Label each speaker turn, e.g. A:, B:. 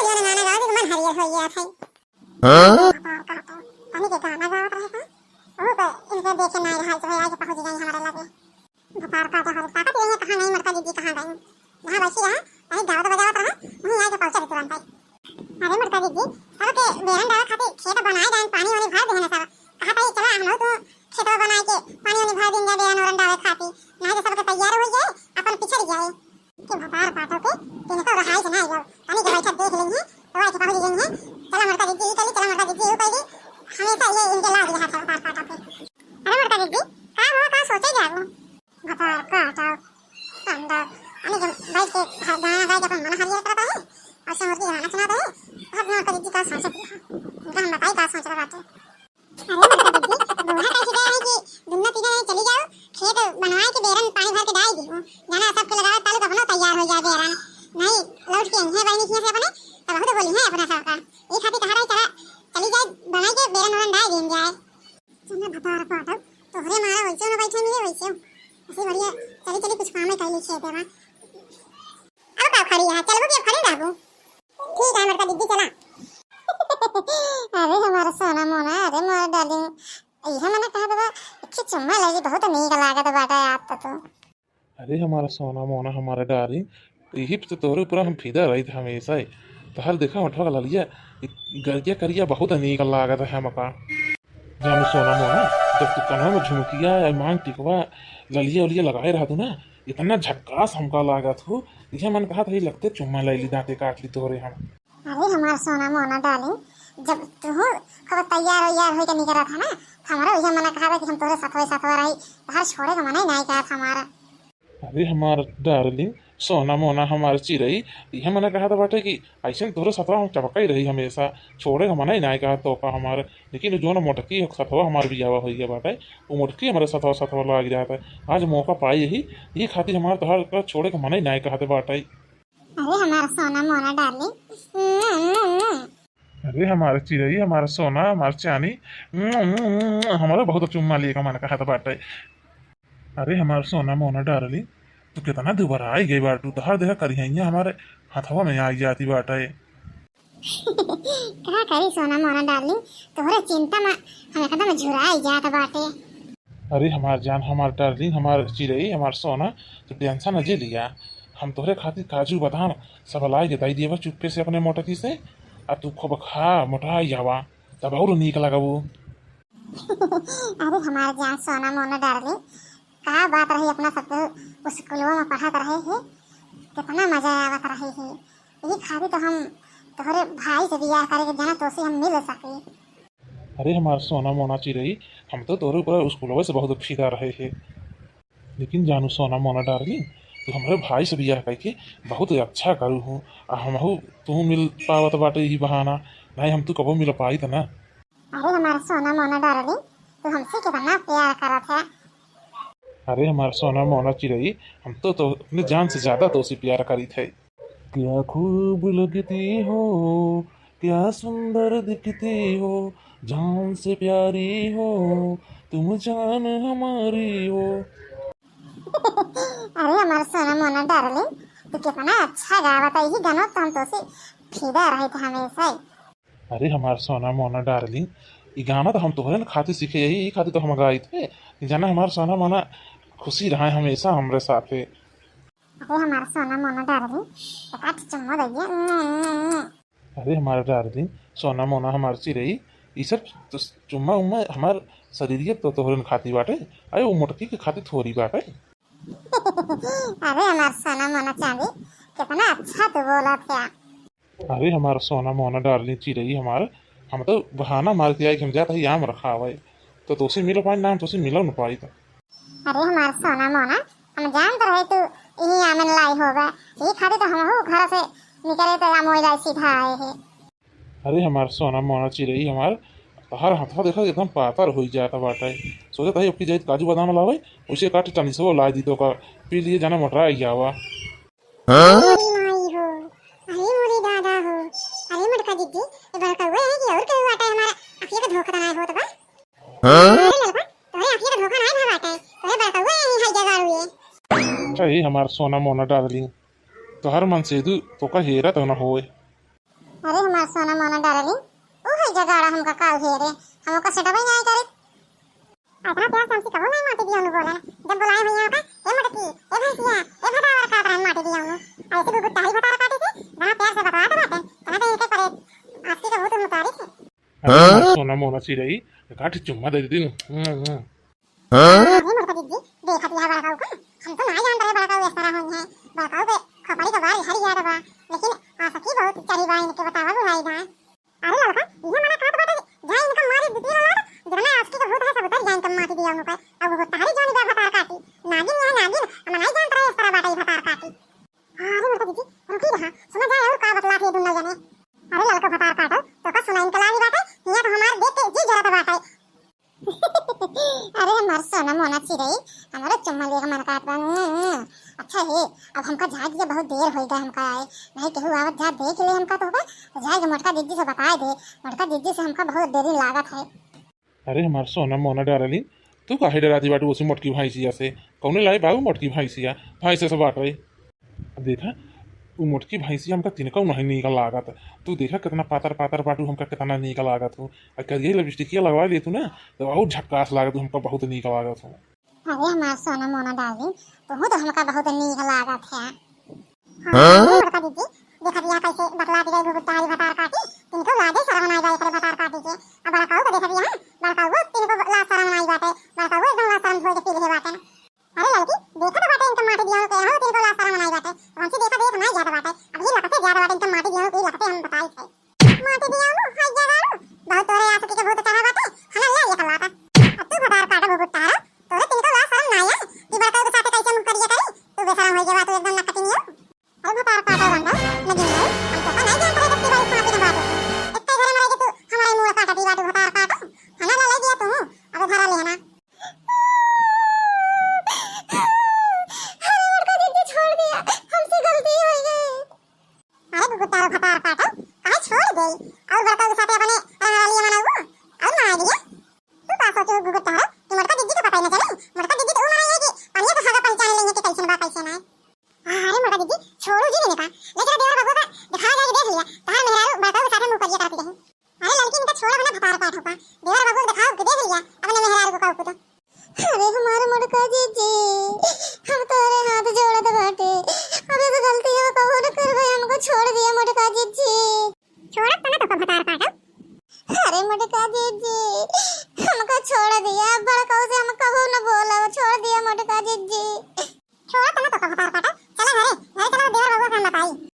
A: यो गाना गाओ तो मन हरियर हो गया था। हां पानी के गाना गाओ रहे था ओ तो इनके देखे ना रहा तो आगे पहुंच गई हमारे लगे भपार का हर ताकत ये कहां नहीं मरता दीदी कहां गई वहां बसी रहा कहीं गाओ तो बजावत रहा वहीं आके पहुंचा तुरंत। अरे मरता दीदी सब के बेरन डाल खाते खेत बनाए जाए पानी वाली भर देने सब कहा था चला हम तो खेत बनाए के पानी वाली भर देंगे बेरन और डाले खाती नहीं तो सब के तैयार हो जाए अपन पिछड़ जाए कि भपार काटो के दिन को रहाई से नहीं जाओ पानी के बैठा देख लेंगे तो आके पहुंच जाएंगे। चला मरता दीदी चला मरता दीदी वो पहले हमेशा ये इनके लाग रहा था भपार काटो के। अरे मरता दीदी का वो का सोचे जाओ भपार काटो अंदर अने जब बैठ के गाना गा के अपन मन हरियर करता है और समझ के गाना सुनाता है अब मरता दीदी का सोच उनका हम बताई का सोच रहा था। अरे मरता दीदी बोला कैसे गया है कि दुनिया तीनों चली जाओ खेत बनवाए के बेरन पानी भर के डाल दी जाना सबके लगाओ तालु का बनो तैयार हो जाए बेरन नहीं लौट के है भाई नहीं से अपने तब बहुत बोली है अपना सबका ये खाती कहा रही चला चली जाए बनाए के बेरन और डाल दें जाए चलना भपार काटो तो हरे मारा वैसे ना बैठे मिले वैसे ऐसे बढ़िया चली चली कुछ काम में कर ली खेत में अब का खड़ी है चल वो भी खड़ी रहू ठीक है मरता दीदी चला। अरे हमारा सोना मोना अरे मोर डार्लिंग ये मैंने कहा था कि चुम्मा लगी बहुत नीक लागत बाटा आप तो।
B: अरे हमारा सोना मोना हमारा डार्लिंग यही तो तोरे ऊपर हम फिदा रही थे हमेशा ही तो हर देखा उठवा ला लिया गरिया करिया बहुत नीक लागत है मका जान सोना मोना जब तू कन्हा में झुमकिया मांग टिकवा ललिया उलिया लगाए रहा तू ना इतना झक्कास हमका लागत हो यह मन कहा था लगते चुम्मा ले ली दांते काट ली तोरे हम।
A: अरे हमारा सोना मोना डार्लिंग जब तू कब तैयार हो के निकला था ना हमारा वही मना कहा था कि हम तोरे साथ रही हर छोड़े का मना ही नहीं कहा था हमारा।
B: अरे हमारा डार्लिंग सोना मोना हमारे चिरई यह मना कहा था बाटे कि ऐसे तोरे सतवा हम चपका ही रही हमेशा छोड़े का मना ही नहीं कहा तो का हमारे लेकिन जो ना मोटकी सतवा हमारे बियावा हो गया बाटे वो मोटकी हमारे सतवा लग जाता है आज मौका पाई यही खातिर हमारे तोहर छोड़े का मना ही नहीं कहा बाटे।
A: अरे हमारा सोना मोना डार्लिंग
B: अरे हमारे चिरई हमारा सोना हमारे चानी हमारा बहुत चुम्मा लिए का मन कहा था बाटे। अरे हमारा सोना मोना डार्लिंग तो कितना दोबारा आई गई बाटू तो हर देखा करी है हमारे हथवा में आई जाती बाटा है।
A: कहा करी सोना मोना डार्लिंग तोहरे चिंता में हमें कदम झुराई जात बाटे।
B: अरे हमार जान हमार डार्लिंग हमार चिरई हमार सोना तो टेंशन अजे लिया हम तोहरे खातिर काजू बादाम सब लाई के दई दिए चुप्पे से अपने मोटकी से अब तू खूब खा मोटाई जावा तब और नीक लगा वो।
A: अरे हमार जान सोना मोना डार्लिंग कहा बात रही अपना सब उस स्कूलों में पढ़ाते रहे हैं कितना मजा आवत रही है यही खातिर तो हम तोहरे भाई से बियाह करे के जाना तो से हम मिल सके।
B: अरे हमार सोना मोना चिरई हम तो तोरे ऊपर स्कूलों से बहुत फिदा रहे हैं लेकिन जानू सोना मोना डार्लिंग तो हमारे भाई से बियाह करके बहुत अच्छा करू हूँ हम तू मिल पावत बाटे यही बहाना नहीं हम तू कबो मिल पाई था ना।
A: अरे हमारा सोना मोना डार्लिंग तो हमसे कितना प्यार करत है।
B: अरे हमारा सोना मोना चिरई हम तो अपने जान से ज्यादा तो उसे प्यार करी थे। क्या खूब लगती हो क्या सुंदर दिखती हो जान से प्यारी हो तुम जान हमारी हो।
A: अरे हमारा सोना मोना डार्लिंग तो कितना अच्छा गावत है यही गानों तो हम तो से फिदा रहे थे हमेशा।
B: अरे हमारा सोना मोना डार्लिंग ये गाना तो हम तोहरे न खातिर सीखे यही खातिर तो हम गाए थे जाना हमारा सोना मोना खुशी रहा है हमेशा हमारे साथ।
A: अरे हमारा सोना मोना डार्लिंग एक आठ चुम्मा दे दिया।
B: अरे हमारा डार्लिंग सोना मोना हमारे चिरई ये सब तो चुम्मा उम्मा हमार शरीर तो तोहरे खाती बाटे अरे वो मोटकी के खातिर थोड़ी बाटे।
A: अरे हमारा सोना मोना चांदी कितना अच्छा तो बोला था।
B: अरे हमारा सोना मोना डार्लिंग चिरई हमारा हम तो बहाना मार के आई कि हम जाता ही आम रखा हुआ तो तुझसे मिल पाई ना तुझसे मिला न पाई था।
A: अरे हमारा सोना मोना हम जानते रहे तू यही आमन लाई होगा यही खातिर तो हम घर से निकले तो आम लाई सीधा आए हैं।
B: अरे हमारा सोना मोना चिरई हमार हर हथवा देखा एकदम पातर हो जाता बाटा है सोचा था आपकी जाए काजू बादाम लावे उसे काटे टनी से वो ला दी तो का पी लिए जाना मोटरा ही जावा।
A: अरे माई हो अरे मोरी दादा हो अरे मटका दीदी ये बड़ा कौवा है कि और कौवा आता है हमारा अखिया का धोखा ना हो तो बा। अरे ललका तोरे अखिया का धोखा ना है बाटा है तोरे बड़ा कौवा है हाय जगह हुए।
B: अच्छा ये हमारा सोना मोना डार्लिंग तो हर मन से दू तो का हेरा तो ना होए।
A: अरे हमार सोना मोना डार्लिंग ओ है जगाड़ा हमका काल हेरे हमका सेटअप ही नहीं करे अतना प्यार से हमसे कहो नहीं माटी दिया बोला जब बुलाए भैया का ए मटकी ए भैंसिया ए भटावर काट रहा माटी दिया ऐसे भी गुट्टा ही भटावर काटे थे बड़ा प्यार से बता दो बातें तना तो इनके करे आपकी का बहुत मुतारिफ है
B: अरे हमारा सोना मोना चिड़ई काट चुम्मा दे दी
A: अरे मरता दीदी देखा दिया बड़ा काऊ का हम तो नहीं जानते बड़ा काऊ इस तरह हुई है बड़ा काऊ पे खपड़ी का बाल हरी याद बा लेकिन आ सकी बहुत चरी बा इनके बतावा बुलाई दा अरे लड़का ये मना काट बता जाए इनका मारी दीदी वाला जितना आस्की का भूत है सब उतर जाए इनका माटी दिया उनको अब वो तारी जानी बा भतार काटी नागिन है नागिन हम नहीं जानते इस तरह बाटा भतार काटी अरे मरता दीदी रुकी रहा सुना जाए और का बतला के दुनिया जाने अरे लड़का भतार काटो तो का सुना इनका लानी बाटा ये तो हमार देख के जी जरा तो बाटा अरे हमार सोना मोना चिड़ई हमारा चुम्मा ले हमारा काट अच्छा है अब हमका जाग दिया बहुत देर हो गया हमका आए नहीं कहूँ आवत जा देख ले हमका तो होगा तो जाएगा मोटका दीदी से बता दे मोटका दीदी से हमका बहुत देरी लागत है
B: अरे हमारा सोना मोना डार्लिंग तू काहे डराती बाटू उसी मोटकी भैंसिया से कौने लाई बाबू मोटकी भैंसिया भैंसे से बांट रही देखा वो मोटकी भैंसिया हमका तिनका नहीं निकल लागत तू देखा कितना पातर पातर बाटू हमका कितना निकल लागत हो करिए लिपस्टिकिया लगवा ली तू ना तो और झक्कास लागत हमका बहुत निकल लागत हो
A: अरे हमारा सोना मोना डार्लिंग तो हमका बहुत नीक लागत है हां मोटका दीदी देखा दिया कैसे बतला दी गई भुगतारी भतार काटी तिनको लागे शर्म ना जाए करे भतार काटी के अब बड़ा काऊ को देखा दिया बड़ा काऊ तिनको ला शर्म नहीं बाटे बड़ा काऊ एकदम ला शर्म धोए के पी ले बाटे अरे लड़की देखा तो बाटे इनका माटी दिया के हो तिनको ला शर्म नहीं बाटे हमसे देखा देख नहीं ज्यादा बाटे अब ये लगते ज्यादा बाटे इनका माटी दिया को लगते हम बताई थे माटी दिया लो हाय जगह बहुत तोरे आस के बहुत चाहा बाटे खाना ले ये कलाता अब तू भतार काटा भुगतारा तोरे तिनको ला शर्म नहीं है कि बड़ा काऊ के साथ कैसे मुंह करिए करे तू बेशरम हो जावा तो एकदम नकती नहीं अरे भतार काटा बंदा लगी नहीं हम तो नहीं जानते कि भाई साथ की बात है इतने घर में रह के तू हमारे मुंह काटा दी बात भतार काटा खाना ले दिया तू अब धरा लेना भतार भतार काटा काहे छोड़ गई और बड़का के साथ अपने लिए मनाऊ और मना दिया तू का सोचो भुगतार कि मरका दीदी का पता ही न चले मरका दीदी तो मनाई है कि पानी का खागा पहचान लेंगे कि कैसे बा कैसे ना अरे मरका दीदी छोड़ो जी ने का लेकिन देवर बाबू का दिखा जाके देख लिया तार मेहरारू बड़का के साथ मुंह करिए करती रही अरे लड़की इनका छोड़ बना भतार काट होगा देवर बाबू दिखाओ कि देख लिया अपने मेहरारू को काऊ तो अरे हमारे मरका दीदी हम तेरे हाथ जोड़त बाटे अबे तो गलती है कहो न कर भाई हमको छोड़ दिया मटका दीदी छोड़त ना तो भतार काटा अरे मटका दीदी हमको छोड़ दिया बड़का